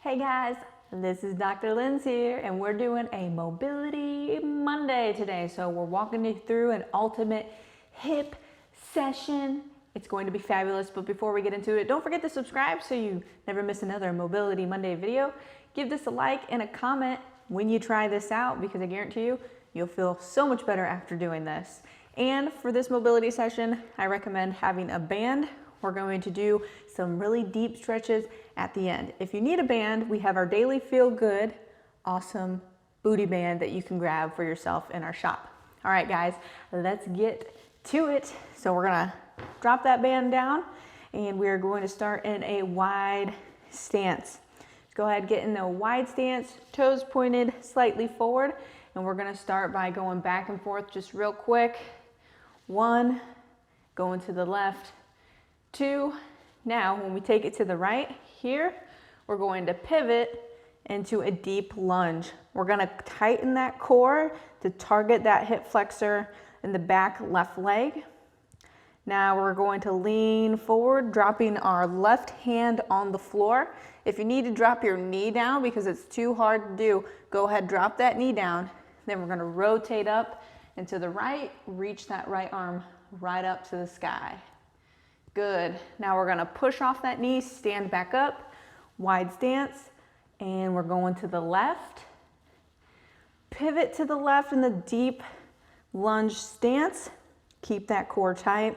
Hey guys, this is Dr. Lindsay here, and we're doing a Mobility Monday today. So we're walking you through an ultimate hip session. It's going to be fabulous, but before we get into it, don't forget to subscribe so you never miss another Mobility Monday video. Give this a like and a comment when you try this out, because I guarantee you, you'll feel so much better after doing this. And for this mobility session, I recommend having a band. We're going to do some really deep stretches at the end. If you need a band, we have our Daily Feel Good awesome booty band that you can grab for yourself in our shop. All right, guys, let's get to it. So we're gonna drop that band down and we're going to start in a wide stance. Go ahead, get in a wide stance, toes pointed slightly forward, and we're gonna start by going back and forth just real quick. 1, going to the left, 2. Now, when we take it to the right here, we're going to pivot into a deep lunge. We're gonna tighten that core to target that hip flexor in the back left leg. Now we're going to lean forward, dropping our left hand on the floor. If you need to drop your knee down because it's too hard to do, go ahead, drop that knee down. Then we're gonna rotate up and to the right, reach that right arm right up to the sky. Good. Now we're gonna push off that knee, stand back up, wide stance, and we're going to the left. Pivot to the left in the deep lunge stance. Keep that core tight.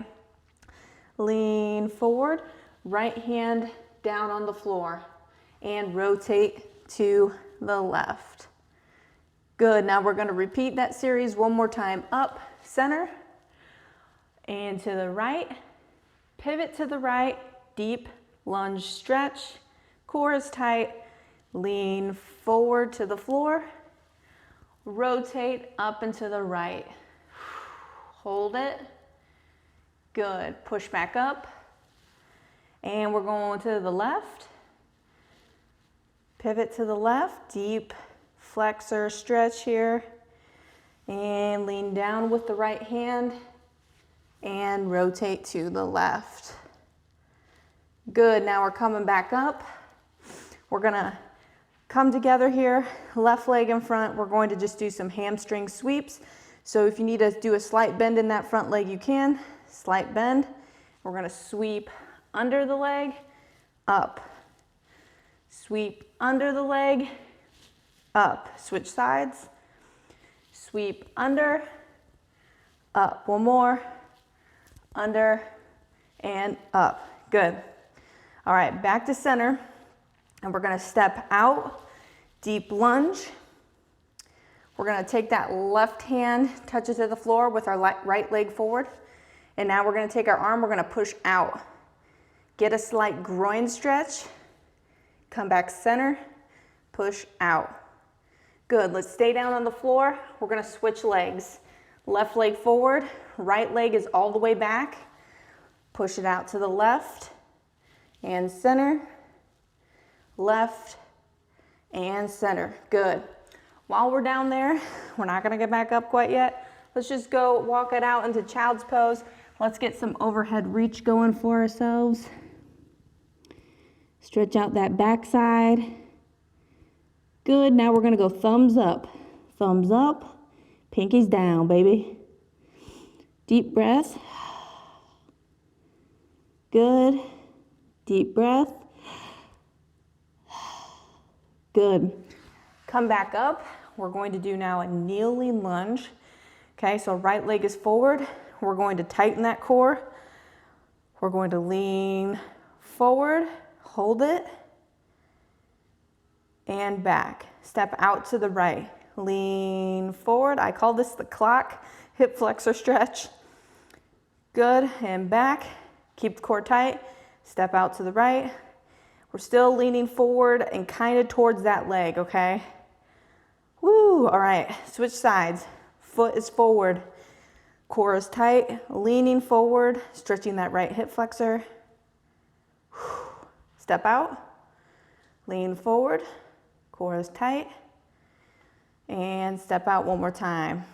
Lean forward, right hand down on the floor, and rotate to the left. Good. Now we're gonna repeat that series one more time. Up, center, and to the right. Pivot to the right, deep lunge stretch, core is tight, lean forward to the floor, rotate up and to the right. Hold it. Good. Push back up. And we're going to the left. Pivot to the left, deep flexor stretch here. And lean down with the right hand and rotate to the left. Good. Now we're coming back up. We're gonna come together here, left leg in front. We're going to just do some hamstring sweeps. So if you need to do a slight bend in that front leg, you can. Slight bend. We're gonna sweep under the leg, up. Sweep under the leg, up. Switch sides. Sweep under, up. One more. Under and up. Good. All right, back to center. And we're gonna step out, deep lunge. We're gonna take that left hand, touch it to the floor with our right leg forward. And now we're gonna take our arm, we're gonna push out. Get a slight groin stretch. Come back center, push out. Good, let's stay down on the floor. We're gonna switch legs. Left leg forward, right leg is all the way back. Push it out to the left and center, left and center. Good. While we're down there, we're not gonna get back up quite yet. Let's just go walk it out into child's pose. Let's get some overhead reach going for ourselves. Stretch out that backside. Good, now we're gonna go thumbs up, pinkies down, baby. Deep breath. Good. Deep breath. Good. Come back up. We're going to do now a kneeling lunge. Okay, so right leg is forward. We're going to tighten that core. We're going to lean forward, hold it, and back. Step out to the right. Lean forward. I call this the clock hip flexor stretch. Good, and back. Keep the core tight. Step out to the right. We're still leaning forward and kind of towards that leg, okay? Woo, all right, switch sides. Foot is forward. Core is tight, leaning forward, stretching that right hip flexor. Step out, lean forward, core is tight, and step out one more time,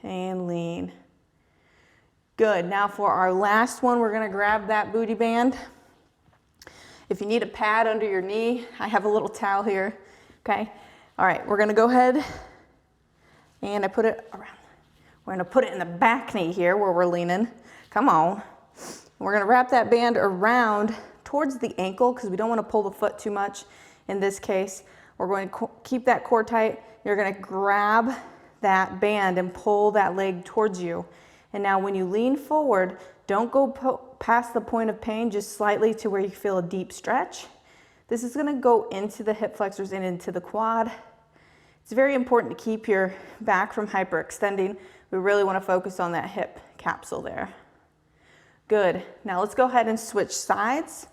and lean. Good, now for our last one, we're gonna grab that booty band, If you need a pad under your knee, I have a little towel here, okay? All right, we're gonna go ahead and I put it around. We're gonna put it in the back knee here where we're leaning. Come on. We're gonna wrap that band around towards the ankle because we don't wanna pull the foot too much in this case. We're going to keep that core tight. You're gonna grab that band and pull that leg towards you. And now when you lean forward, don't go past the point of pain, just slightly to where you feel a deep stretch. This is gonna go into the hip flexors and into the quad. It's very important to keep your back from hyperextending. We really wanna focus on that hip capsule there. Good, now let's go ahead and switch sides.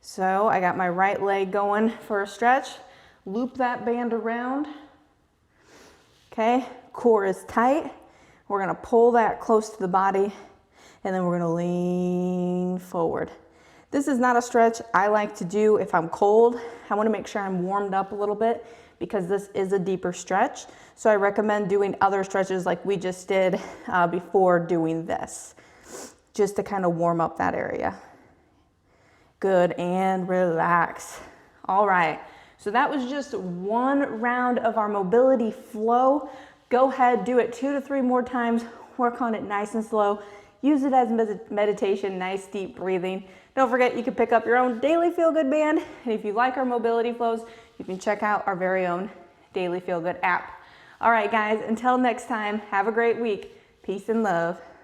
So I got my right leg going for a stretch. Loop that band around. Okay, core is tight. We're gonna pull that close to the body and then we're gonna lean forward. This is not a stretch I like to do if I'm cold. I wanna make sure I'm warmed up a little bit because this is a deeper stretch. So I recommend doing other stretches like we just did before doing this, just to kind of warm up that area. Good, and relax. All right, so that was just one round of our mobility flow. Go ahead, do it 2 to 3 more times. Work on it nice and slow. Use it as meditation, nice deep breathing. Don't forget you can pick up your own Daily Feel Good band. And if you like our mobility flows, you can check out our very own Daily Feel Good app. All right, guys, until next time, have a great week. Peace and love.